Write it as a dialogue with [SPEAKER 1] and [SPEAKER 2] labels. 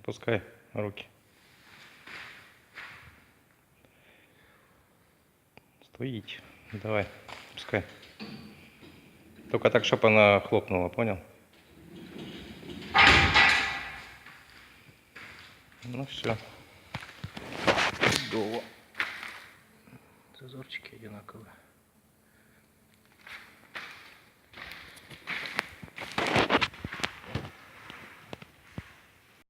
[SPEAKER 1] Пускай руки. Стоїть. Давай, пускай. Только так, чтобы она хлопнула, понял? Ну все. Чудово. Зазорчики одинаковые.